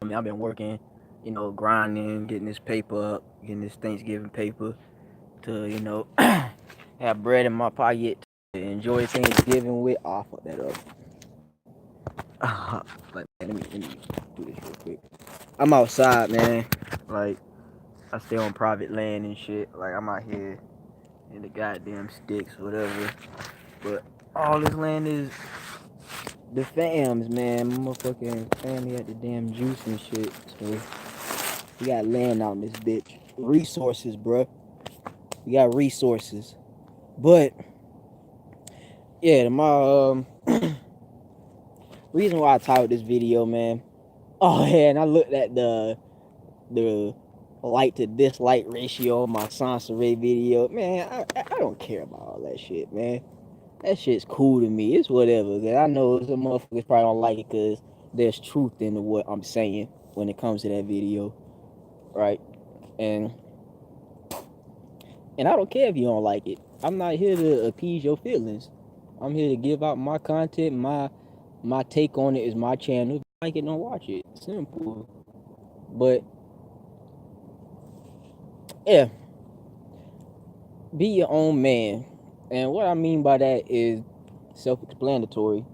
I mean, I've been working, grinding, getting this paper up, getting this Thanksgiving paper to, have bread in my pocket to enjoy Thanksgiving with. Oh, I fucked that up. Like, man, let me do this real quick. I'm outside, man. Like, I stay on private land and shit. Like, I'm out here in the goddamn sticks, whatever. But all this land is the fams, man. My motherfucking family got the damn juice and shit. So we got land out in this bitch. Resources, bruh. We got resources. But yeah, my reason why I titled this video, man. Oh yeah, and I looked at the like to dislike ratio on my sans serif video. Man, I don't care about all that shit, man. That shit's cool to me. It's whatever. Cause I know some motherfuckers probably don't like it because there's truth in what I'm saying when it comes to that video, right? And and I don't care if you don't like it. I'm not here to appease your feelings. I'm here to give out my content. My take on it is my channel. If you like it, don't watch it. Simple. But yeah, be your own man. And what I mean by that is self-explanatory.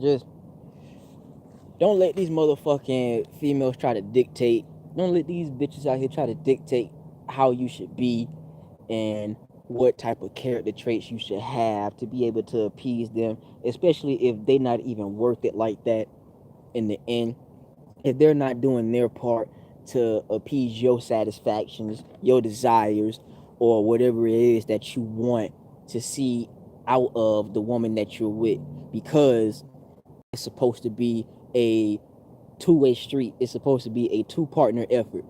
Just don't let these motherfucking females try to dictate. Don't let these bitches out here try to dictate how you should be and what type of character traits you should have to be able to appease them, especially if they're not even worth it like that in the end. If they're not doing their part to appease your satisfactions, your desires, or whatever it is that you want to see out of the woman that you're with, because it's supposed to be a two-way street. It's supposed to be a two-partner effort.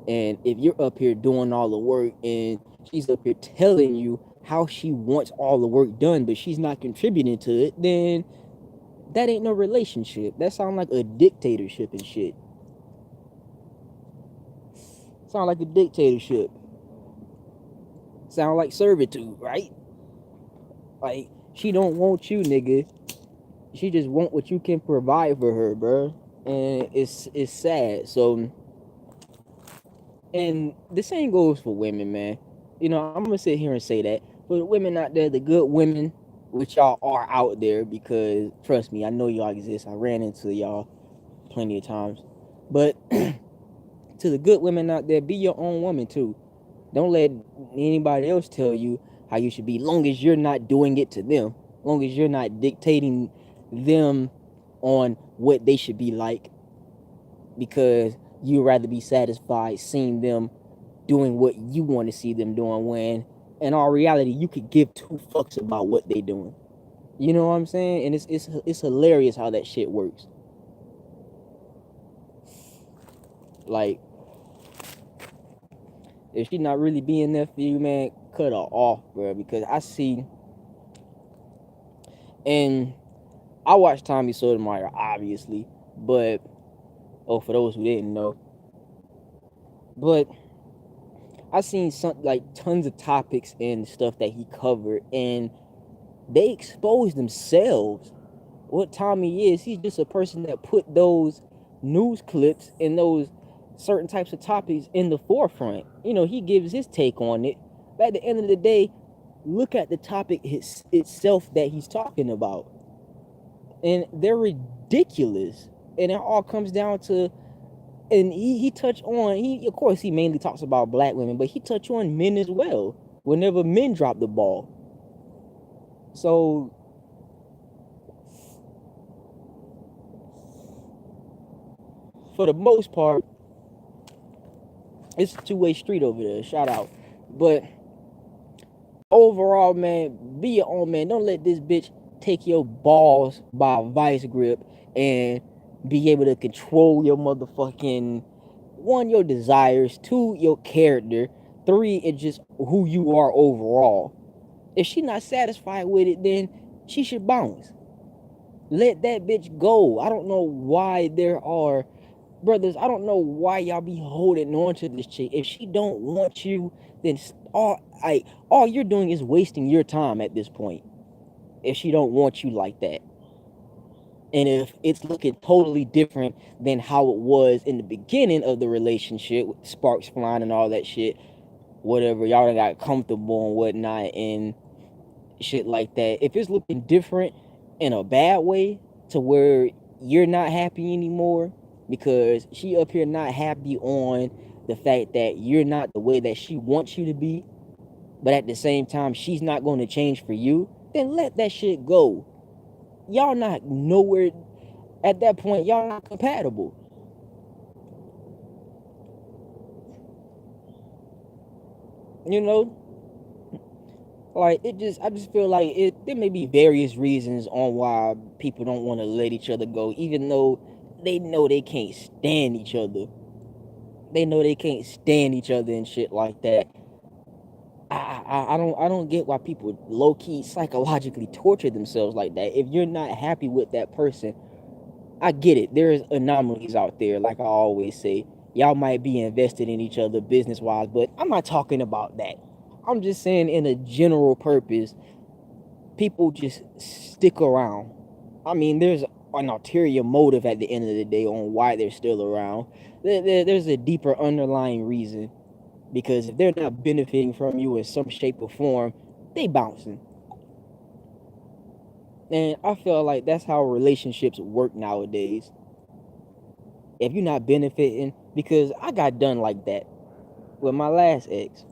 And if you're up here doing all the work and she's up here telling you how she wants all the work done, but she's not contributing to it, then that ain't no relationship. That sounds like a dictatorship and shit. Sound like a dictatorship. Sound like servitude, right? Like, she don't want you, nigga. She just want what you can provide for her, bro. And it's sad. So, and the same goes for women, man. I'm gonna sit here and say that. For the women out there, the good women, which y'all are out there, because trust me, I know y'all exist. I ran into y'all plenty of times. But to the good women out there, be your own woman too. Don't let anybody else tell you how you should be, long as you're not doing it to them, long as you're not dictating them on what they should be like, because you'd rather be satisfied seeing them doing what you want to see them doing, when in all reality you could give two fucks about what they doing. You know what I'm saying? And it's hilarious how that shit works. Like, if she not really being there for you, man, cut her off, bro. Because I see, and I watch Tommy Sotomayor, obviously, but for those who didn't know, but I seen some, like, tons of topics and stuff that he covered, and they expose themselves. What Tommy is, he's just a person that put those news clips and those certain types of topics in the forefront. He gives his take on it. But at the end of the day, look at the topic itself that he's talking about. And they're ridiculous. And it all comes down to, and he touched on, of course he mainly talks about black women, but he touched on men as well, whenever men drop the ball. So for the most part, it's a two-way street over there. Shout out. But overall, man, be your own man. Don't let this bitch take your balls by a vice grip and be able to control your motherfucking, one, your desires, two, your character, three, it's just who you are overall. If she not satisfied with it, then she should bounce. Let that bitch go. I don't know why there are brothers. I don't know why y'all be holding on to this chick. If she don't want you, then all you're doing is wasting your time at this point. If she don't want you like that, And if it's looking totally different than how it was in the beginning of the relationship, with sparks flying and all that shit, whatever, y'all done got comfortable and whatnot and shit like that. If it's looking different in a bad way to where you're not happy anymore because she up here not happy on the fact that you're not the way that she wants you to be, but at the same time she's not going to change for you, then let that shit go. Y'all not nowhere at that point. Y'all not compatible. You know, like I just feel like there may be various reasons on why people don't want to let each other go, even though they know they can't stand each other. They know they can't stand each other and shit like that. I don't get why people low key psychologically torture themselves like that. If you're not happy with that person, I get it. There's anomalies out there, like I always say. Y'all might be invested in each other business wise, but I'm not talking about that. I'm just saying, in a general purpose, people just stick around. I mean, there's an ulterior motive at the end of the day on why they're still around. There's a deeper underlying reason, because if they're not benefiting from you in some shape or form, they bouncing. And I feel like that's how relationships work nowadays. If you're not benefiting, because I got done like that with my last ex.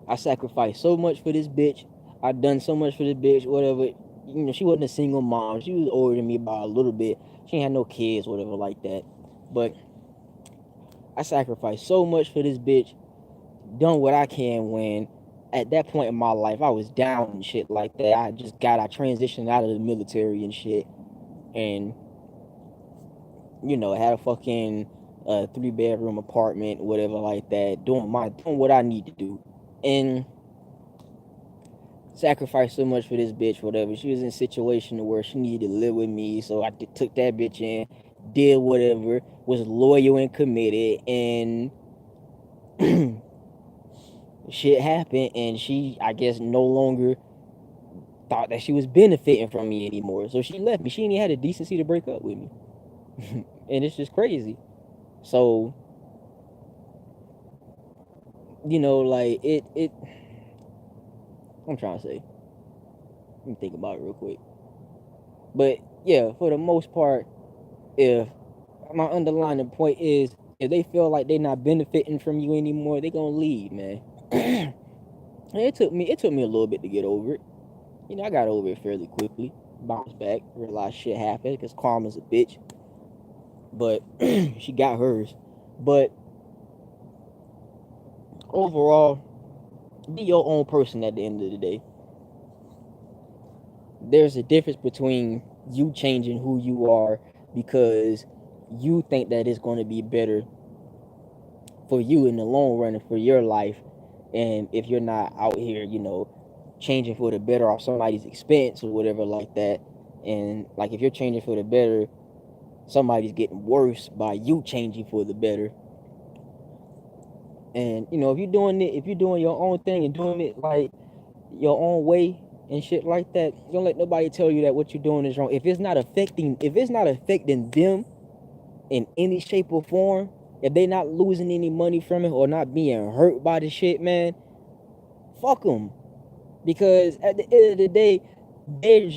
I sacrificed so much for this bitch. I done so much for this bitch, whatever. You know, she wasn't a single mom. She was older than me by a little bit. She ain't had no kids, whatever, like that. But I sacrificed so much for this bitch, done what I can when at that point in my life I was down and shit like that. I transitioned out of the military and shit. And, you know, had a fucking 3 bedroom apartment, whatever like that, doing what I need to do. And sacrificed so much for this bitch, whatever. She was in a situation where she needed to live with me, so I took that bitch in, did whatever, was loyal and committed, and shit happened, and she, I guess, no longer thought that she was benefiting from me anymore. So she left me. She ain't even had the decency to break up with me. And it's just crazy. So, you know, like I'm trying to say, let me think about it real quick. But yeah, for the most part, if my underlying point is, if they feel like they're not benefiting from you anymore, they gonna leave, man. And it took me a little bit to get over it. You know, I got over it fairly quickly. Bounced back, realized shit happened, because karma's a bitch. But she got hers. But overall, be your own person at the end of the day. There's a difference between you changing who you are because you think that it's going to be better for you in the long run and for your life. And if you're not out here, you know, changing for the better off somebody's expense or whatever like that, and like if you're changing for the better, somebody's getting worse by you changing for the better. And you know, if you're doing your own thing and doing it like your own way and shit like that, don't let nobody tell you that what you're doing is wrong. If it's not affecting them in any shape or form, if they not losing any money from it or not being hurt by the shit, man, fuck them. Because at the end of the day, they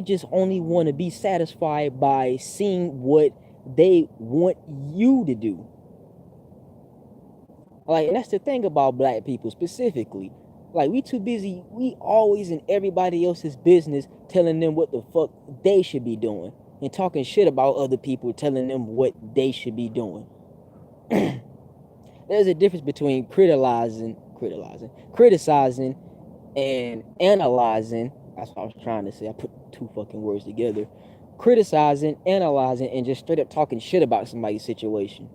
just only want to be satisfied by seeing what they want you to do. Like, and that's the thing about black people specifically. Like, we too busy. We always in everybody else's business, telling them what the fuck they should be doing, and talking shit about other people, telling them what they should be doing. There's a difference between criticizing, and analyzing. That's what I was trying to say. I put two fucking words together. Criticizing, analyzing, and just straight up talking shit about somebody's situation.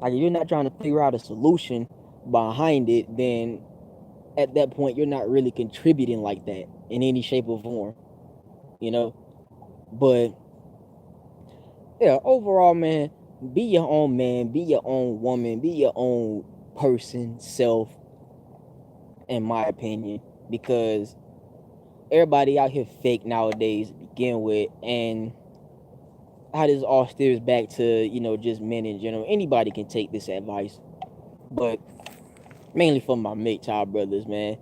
Like, if you're not trying to figure out a solution behind it, then at that point you're not really contributing like that in any shape or form, you know. But yeah, overall, man, be your own man, be your own woman, be your own person, self, in my opinion, because everybody out here fake nowadays to begin with, and how this all steers back to, you know, just men in general. Anybody can take this advice, but mainly for my MGTOW brothers, man.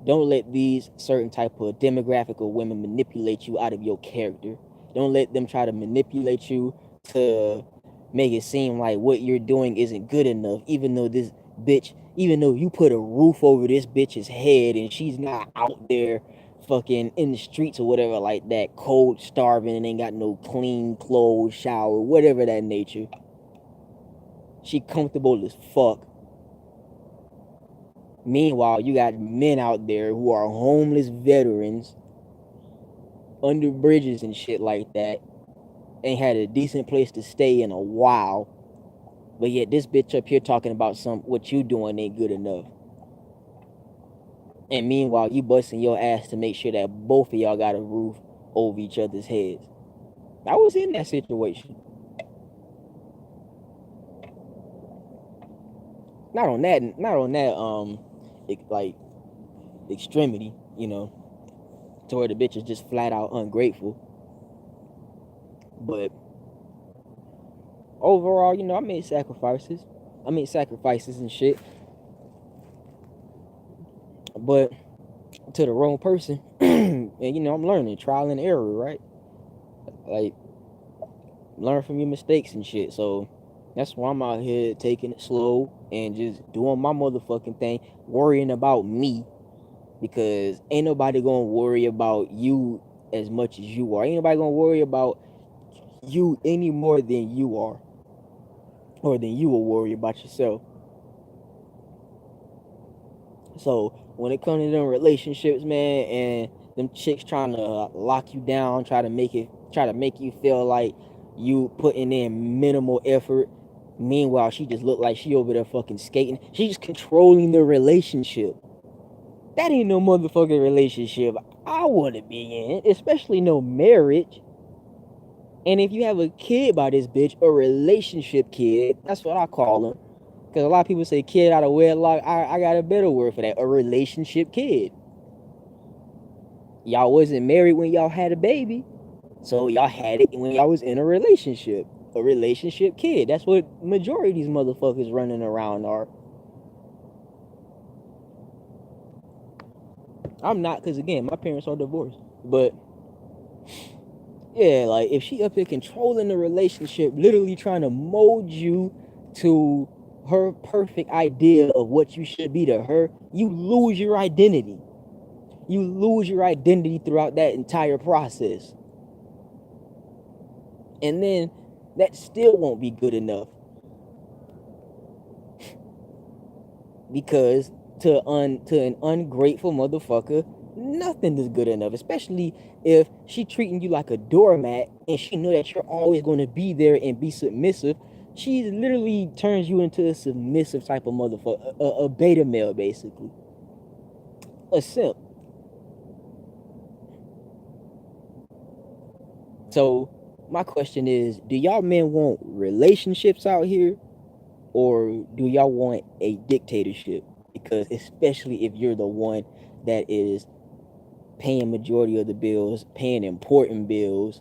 Don't let these certain type of demographic of women manipulate you out of your character. Don't let them try to manipulate you to make it seem like what you're doing isn't good enough, even though this bitch, even though you put a roof over this bitch's head and she's not out there fucking in the streets or whatever like that, cold, starving, and ain't got no clean clothes, shower, whatever that nature. She comfortable as fuck. Meanwhile, you got men out there who are homeless veterans under bridges and shit like that, ain't had a decent place to stay in a while, but yet this bitch up here talking about what you doing ain't good enough. And meanwhile, you busting your ass to make sure that both of y'all got a roof over each other's heads. I was in that situation. Not on that like extremity, you know, to where the bitch is just flat out ungrateful. But overall, you know, I made sacrifices and shit, but to the wrong person. And you know, I'm learning, trial and error, right? Like, learn from your mistakes and shit. So that's why I'm out here taking it slow and just doing my motherfucking thing, worrying about me, because ain't nobody gonna worry about you as much as you are. Ain't nobody gonna worry about you any more than you are, or than you will worry about yourself. So when it comes to them relationships, man, and them chicks trying to lock you down, try to make you feel like you putting in minimal effort. Meanwhile, she just look like she over there fucking skating. She's just controlling the relationship. That ain't no motherfucking relationship I want to be in, especially no marriage. And if you have a kid by this bitch, a relationship kid, that's what I call them. Because a lot of people say kid out of wedlock. I got a better word for that. A relationship kid. Y'all wasn't married when y'all had a baby. So y'all had it when y'all was in a relationship. A relationship kid. That's what majority of these motherfuckers running around are. I'm not, because again, my parents are divorced. But yeah, like if she up here controlling the relationship, literally trying to mold you to her perfect idea of what you should be to her, you lose your identity. You lose your identity throughout that entire process. And then that still won't be good enough. Because to an ungrateful motherfucker, nothing is good enough. Especially if she treating you like a doormat and she know that you're always going to be there and be submissive. She literally turns you into a submissive type of motherfucker, a beta male basically, a simp. So my question is, do y'all men want relationships out here, or do y'all want a dictatorship? Because especially if you're the one that is paying majority of the bills, paying important bills,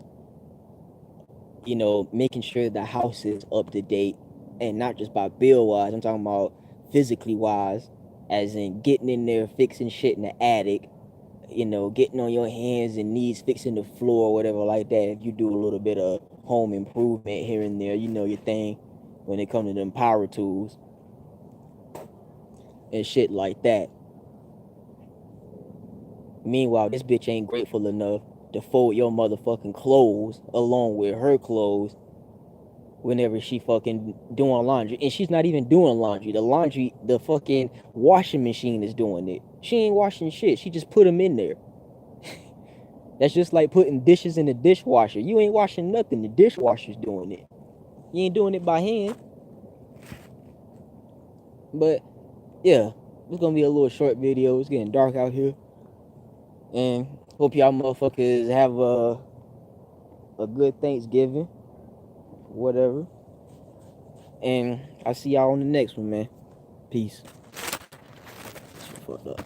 you know, making sure the house is up to date, and not just by bill wise, I'm talking about physically wise, as in getting in there, fixing shit in the attic, you know, getting on your hands and knees, fixing the floor or whatever like that. If you do a little bit of home improvement here and there, you know your thing when it comes to them power tools and shit like that. Meanwhile, this bitch ain't grateful enough to fold your motherfucking clothes along with her clothes whenever she fucking doing laundry. And she's not even doing laundry. The fucking washing machine is doing it. She ain't washing shit. She just put them in there. That's just like putting dishes in the dishwasher. You ain't washing nothing. The dishwasher's doing it. You ain't doing it by hand. But yeah, it's gonna be a little short video. It's getting dark out here. And hope y'all motherfuckers have a good Thanksgiving. Whatever. And I'll see y'all on the next one, man. Peace. Fucked up.